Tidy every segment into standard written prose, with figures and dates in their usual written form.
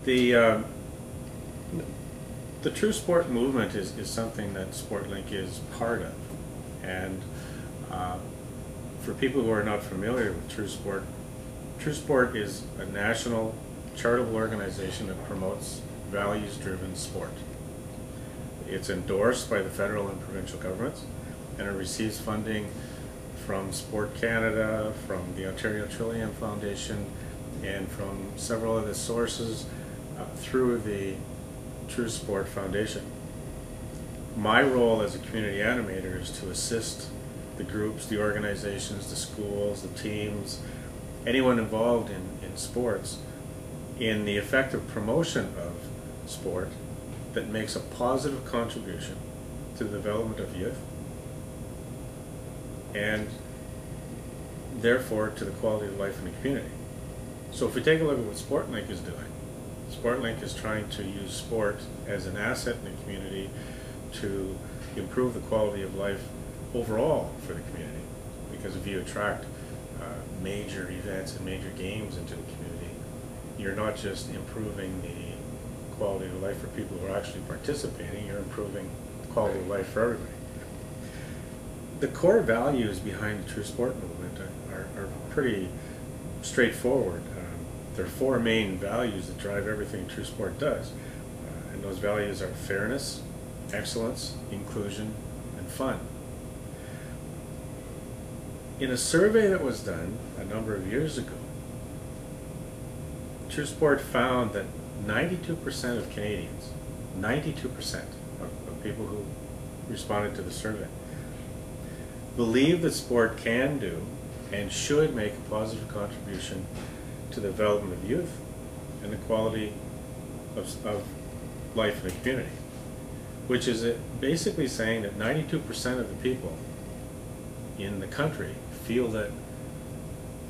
The uh, the true sport movement is something that Sportlink is part of, and for people who are not familiar with True Sport is a national charitable organization that promotes values-driven sport. It's endorsed by the federal and provincial governments, and it receives funding from Sport Canada, from the Ontario Trillium Foundation, and from several other sources through the True Sport Foundation. My role as a community animator is to assist the groups, the organizations, the schools, the teams, anyone involved in sports in the effective promotion of sport that makes a positive contribution to the development of youth and therefore to the quality of life in the community. So if we take a look at what Sportlink is doing, Sportlink is trying to use sport as an asset in the community to improve the quality of life overall for the community. Because if you attract major events and major games into the community, you're not just improving the quality of life for people who are actually participating, you're improving the quality of life for everybody. The core values behind the True Sport movement are pretty straightforward. There are four main values that drive everything True Sport does, and those values are fairness, excellence, inclusion, and fun. In a survey that was done a number of years ago, True Sport found that 92% of Canadians, 92% of people who responded to the survey, believe that sport can do and should make a positive contribution to the development of youth and the quality of life in the community, which is basically saying that 92% of the people in the country feel that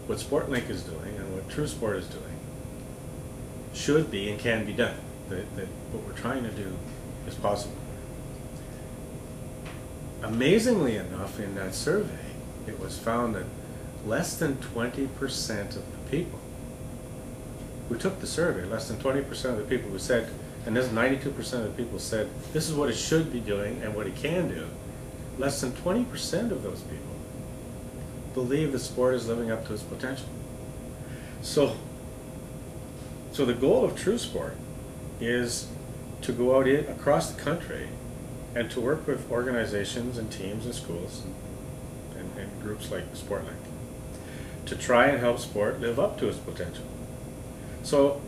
what Sportlink is doing and what True Sport is doing should be and can be done, that what we're trying to do is possible. Amazingly enough, in that survey, it was found that less than 20% of the people who took the survey, less than 20% of the people who said, and this 92% of the people said, this is what it should be doing and what it can do, less than 20% of those people believe that sport is living up to its potential. So the goal of True Sport is to go out across the country and to work with organizations and teams and schools and groups like Sportlink to try and help sport live up to its potential. So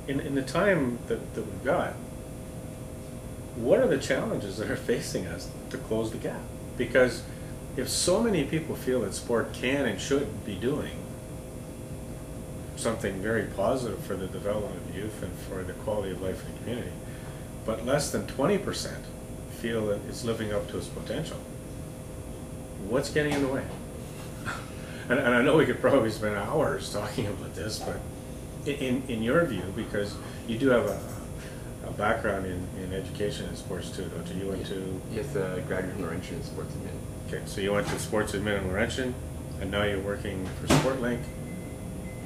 in the time that we've got, what are the challenges that are facing us to close the gap? Because if so many people feel that sport can and should be doing something very positive for the development of youth and for the quality of life in the community, but less than 20% feel that it's living up to its potential, what's getting in the way? And I know we could probably spend hours talking about this, but in your view, because you do have a background in education and sports too, don't you? You went to... Yes, graduate in Laurentian in sports admin. Okay, so you went to sports admin in Laurentian, and now you're working for Sportlink.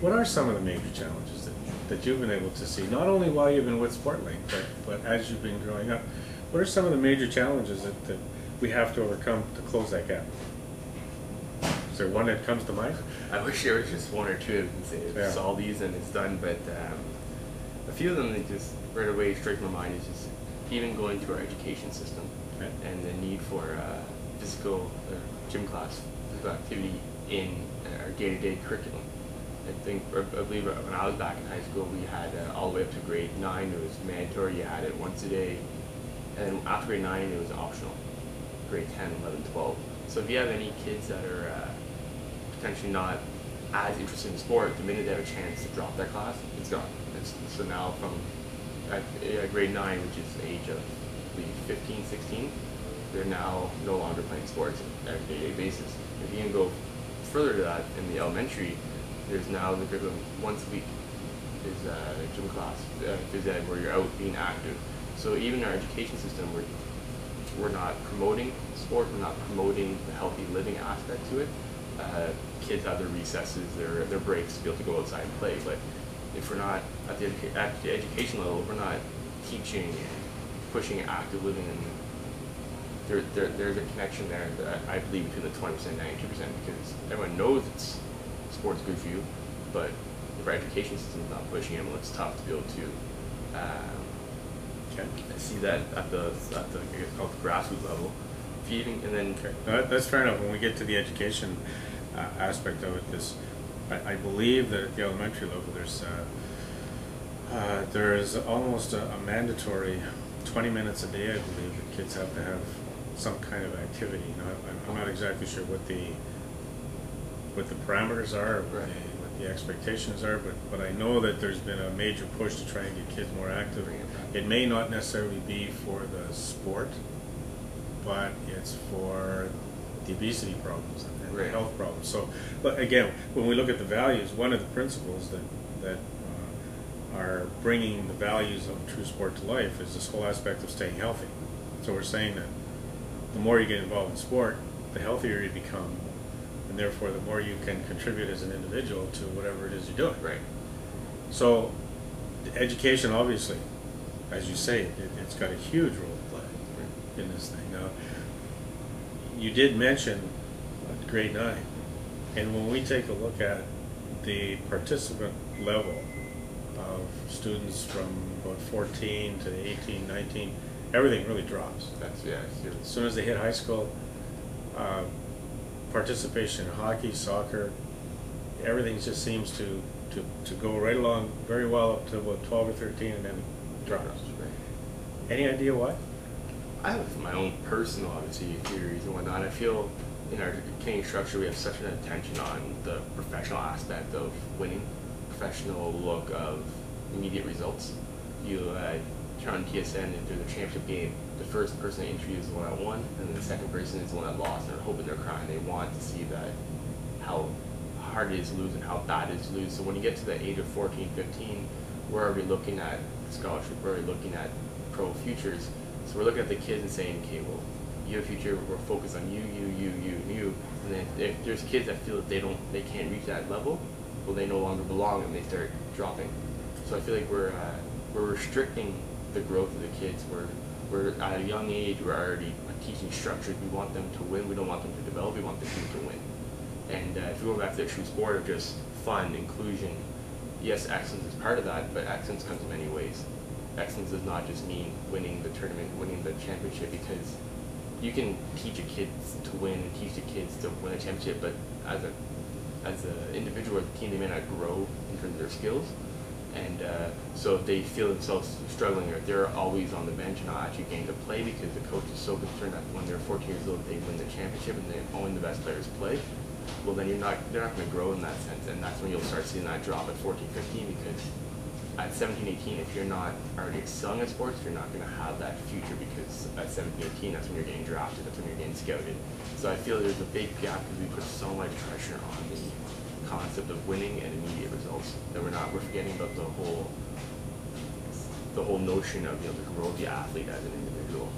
What are some of the major challenges that you've been able to see, not only while you've been with Sportlink, but as you've been growing up? What are some of the major challenges that we have to overcome to close that gap? Is there one that comes to mind? I wish there was just one or two of them say it's all these and it's done, but a few of them that just right away strike my mind is just even going through our education system and the need for physical gym class, physical activity in our day-to-day curriculum. I believe when I was back in high school, we had all the way up to grade 9, it was mandatory, you had it once a day, and after grade 9 it was optional, grade 10, 11, 12. So if you have any kids that are potentially not as interested in sport, the minute they have a chance to drop that class, it's gone. So now from grade 9, which is the age of I believe 15, 16, they're now no longer playing sports on a day-to-day basis. If you can go further to that in the elementary, there's now the curriculum once a week is a gym class, phys ed, where you're out being active. So even in our education system, we're not promoting sport, we're not promoting the healthy living aspect to it. Kids have their recesses, their breaks to be able to go outside and play, but if we're not at the education level, we're not teaching and pushing active living, and there's a connection there that I believe between the 20% and 92%, because everyone knows sport's good for you, but if our education system is not pushing it, well, it's tough to be able to see that at the I guess called the grassroots level. And then that's fair enough. When we get to the education aspect of it, I believe that at the elementary level there is almost a mandatory 20 minutes a day. I believe that kids have to have some kind of activity. I'm not exactly sure what the parameters are, what the expectations are, but I know that there's been a major push to try and get kids more active. It may not necessarily be for the sport, but it's for the obesity problems and the health problems. So, but again, when we look at the values, one of the principles that are bringing the values of true sport to life is this whole aspect of staying healthy. So we're saying that the more you get involved in sport, the healthier you become, and therefore the more you can contribute as an individual to whatever it is you're doing. Right. So education, obviously, as you say, it's got a huge role to play in this thing. Now, you did mention grade 9, and when we take a look at the participant level of students from about 14 to 18, 19, everything really drops. As soon as they hit high school, participation in hockey, soccer, everything just seems to go right along very well up to about 12 or 13, and then it drops. Any idea why? I have my own personal, obviously, theories and whatnot. I feel in our Canadian structure we have such an attention on the professional aspect of winning, professional look of immediate results. You turn on TSN and through the championship game, the first person they interview is the one that won, and then the second person is the one that lost, and they're hoping, they're crying. They want to see that how hard it is to lose and how bad it is to lose. So when you get to the age of 14, 15, we're already looking at scholarship, we're already looking at pro futures. So we're looking at the kids and saying, okay, well, you have a future, we're focused on you, and then if there's kids that feel that they can't reach that level, well, they no longer belong and they start dropping. So I feel like we're restricting the growth of the kids. We're at a young age, we're already teaching structures. We want them to win, we don't want them to develop, we want them to win. And if we go back to the true sport of just fun, inclusion, yes, excellence is part of that, but excellence comes in many ways. Excellence does not just mean winning the tournament, winning the championship, because you can teach a kid to win and teach the kids to win a championship, but as an individual or a team, they may not grow in terms of their skills. And so if they feel themselves struggling, or if they're always on the bench and not actually getting to play because the coach is so concerned that when they're 14 years old they win the championship and they only the best players play, well then they're not going to grow in that sense, and that's when you'll start seeing that drop at 14, 15, because at 17, 18, if you're not already excelling at sports, you're not going to have that future, because at 17, 18, that's when you're getting drafted, that's when you're getting scouted. So I feel there's a big gap because we put so much pressure on the concept of winning and immediate results that we're forgetting about the whole notion of, to grow the athlete as an individual.